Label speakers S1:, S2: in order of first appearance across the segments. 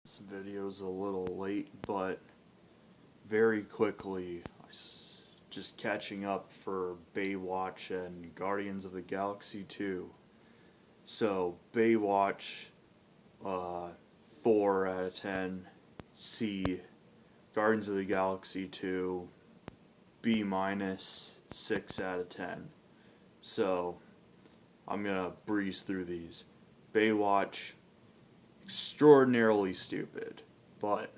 S1: This video's a little late, but very quickly, just catching up for Baywatch and Guardians of the Galaxy 2. So, Baywatch, uh, 4 out of 10. C. Guardians of the Galaxy 2, B minus, 6 out of 10. So, I'm gonna breeze through these. Baywatch, extraordinarily stupid, but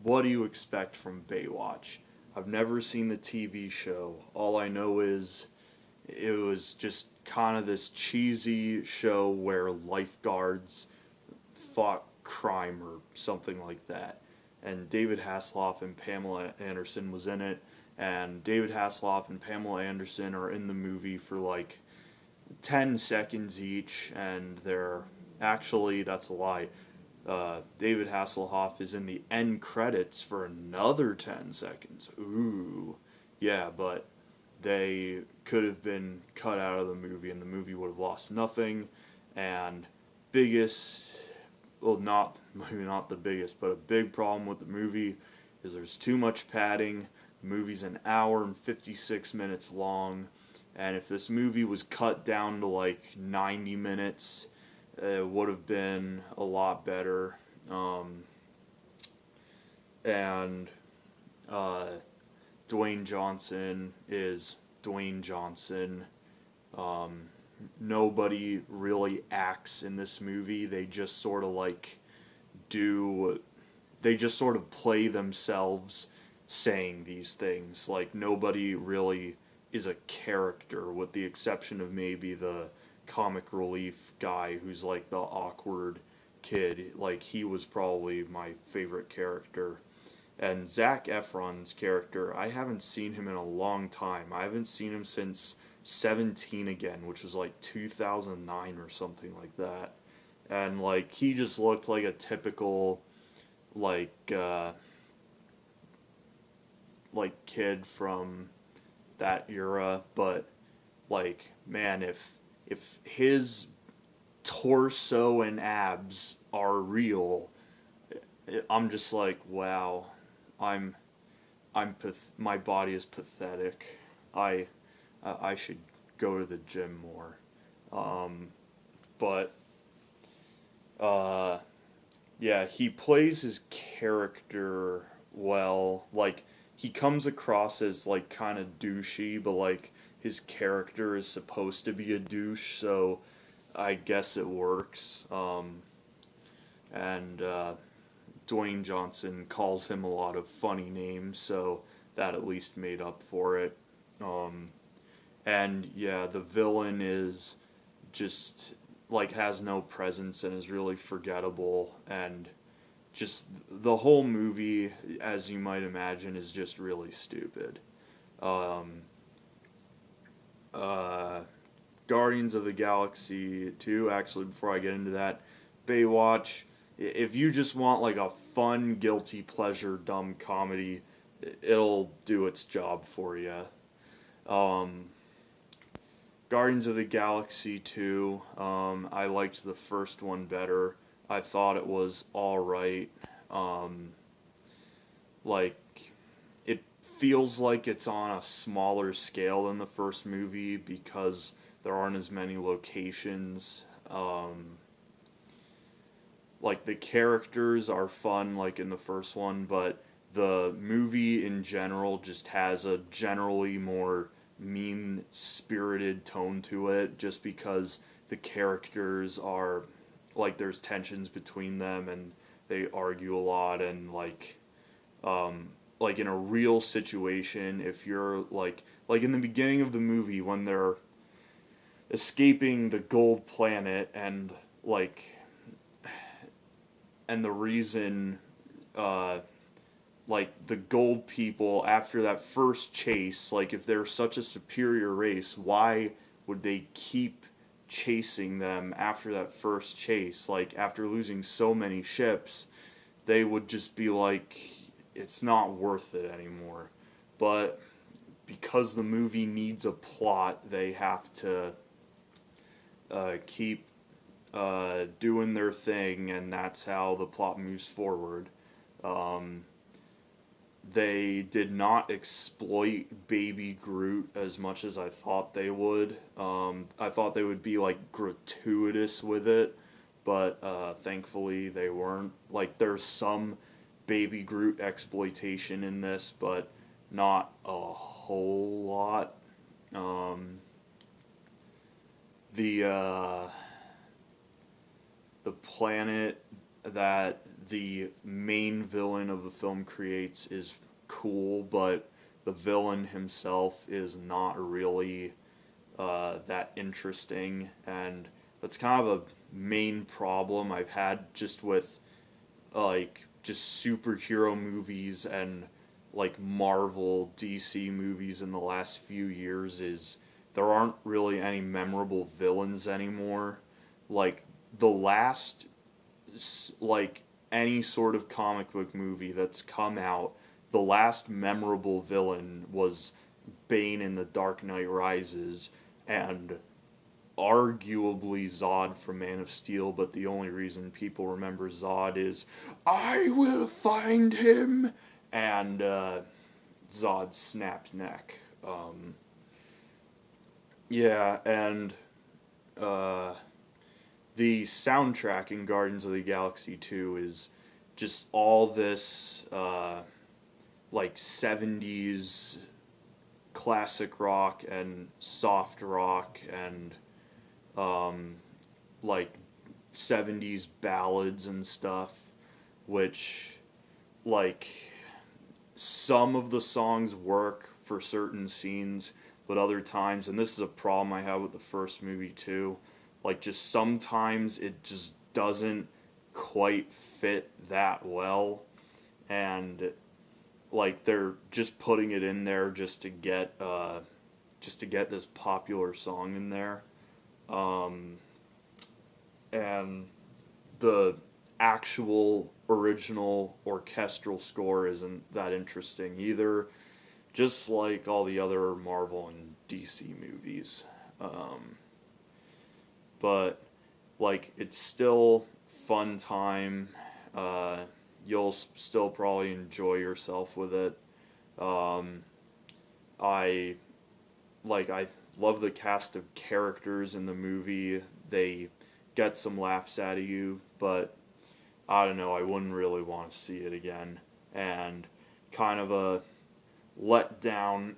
S1: what do you expect from Baywatch? I've never seen the TV show. All I know is it was just kind of this cheesy show where lifeguards fought crime or something like that. And David Hasselhoff and Pamela Anderson was in it. And David Hasselhoff and Pamela Anderson are in the movie for like 10 seconds each, and they're actually, that's a lie. David Hasselhoff is in the end credits for another 10 seconds. Ooh. Yeah, but they could have been cut out of the movie and the movie would have lost nothing. And biggest, well, not, maybe not the biggest, but a big problem with the movie is there's too much padding. The movie's an hour and 56 minutes long. And if this movie was cut down to like 90 minutes, it would have been a lot better. And uh, Dwayne Johnson is Dwayne Johnson. Um, Nobody really acts in this movie. They just sort of like do, they just sort of play themselves saying these things. Like nobody really is a character, with the exception of maybe the comic relief guy who's like the awkward kid. Like he was probably my favorite character. And Zac Efron's character, I haven't seen him in a long time. I haven't seen him since 17 again, which was like 2009 or something like that. And like he just looked like a typical like kid from that era, but like man, if his torso and abs are real, I'm just like wow, I'm my body is pathetic. I I should go to the gym more. But uh yeah, he plays his character well. Like he comes across as like kind of douchey, but like his character is supposed to be a douche, so I guess it works. And Dwayne Johnson calls him a lot of funny names, so that at least made up for it. Um, and yeah, the villain is just like has no presence and is really forgettable, and just the whole movie, as you might imagine, is just really stupid. Um, uh, Guardians of the Galaxy 2, actually, before I get into that, Baywatch, if you just want like a fun, guilty pleasure, dumb comedy, it'll do its job for you. Um, Guardians of the Galaxy 2, I liked the first one better. I thought it was alright. Um, like, it feels like it's on a smaller scale than the first movie because there aren't as many locations. Like, the characters are fun, like in the first one, but the movie in general just has a generally more mean spirited tone to it just because the characters are like there's tensions between them and they argue a lot, and like in a real situation, if you're like in the beginning of the movie when they're escaping the gold planet, and like and the reason uh like the gold people, after that first chase, like if they're such a superior race, why would they keep chasing them after that first chase? Like after losing so many ships, they would just be like, it's not worth it anymore. But because the movie needs a plot, they have to keep doing their thing, and that's how the plot moves forward. Um, they did not exploit Baby Groot as much as I thought they would. I thought they would be like gratuitous with it, but thankfully they weren't. Like, there's some Baby Groot exploitation in this, but not a whole lot. Um, the uh, the planet that the main villain of the film creates is cool, but the villain himself is not really that interesting, and that's kind of a main problem I've had just with just superhero movies and like Marvel DC movies in the last few years is there aren't really any memorable villains anymore. Like the last like any sort of comic book movie that's come out, the last memorable villain was Bane in The Dark Knight Rises, and arguably Zod from Man of Steel, but the only reason people remember Zod is, I will find him, and Zod snapped neck. Yeah, and uh, the soundtrack in Guardians of the Galaxy 2 is just all this like 70s classic rock and soft rock and um, like 70s ballads and stuff, which like some of the songs work for certain scenes, but other times, and this is a problem I have with the first movie too, like just sometimes it just doesn't quite fit that well, and like they're just putting it in there just to get this popular song in there, um, and the actual original orchestral score isn't that interesting either, just like all the other Marvel and DC movies. But like it's still fun time. Uh, you'll still probably enjoy yourself with it. Um, I I love the cast of characters in the movie. They get some laughs out of you, but I don't know. I wouldn't really want to see it again. And kind of a letdown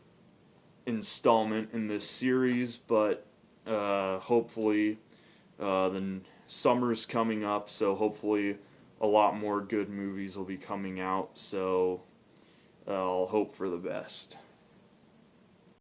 S1: installment in this series, but hopefully the summer's coming up, so hopefully a lot more good movies will be coming out, so I'll hope for the best.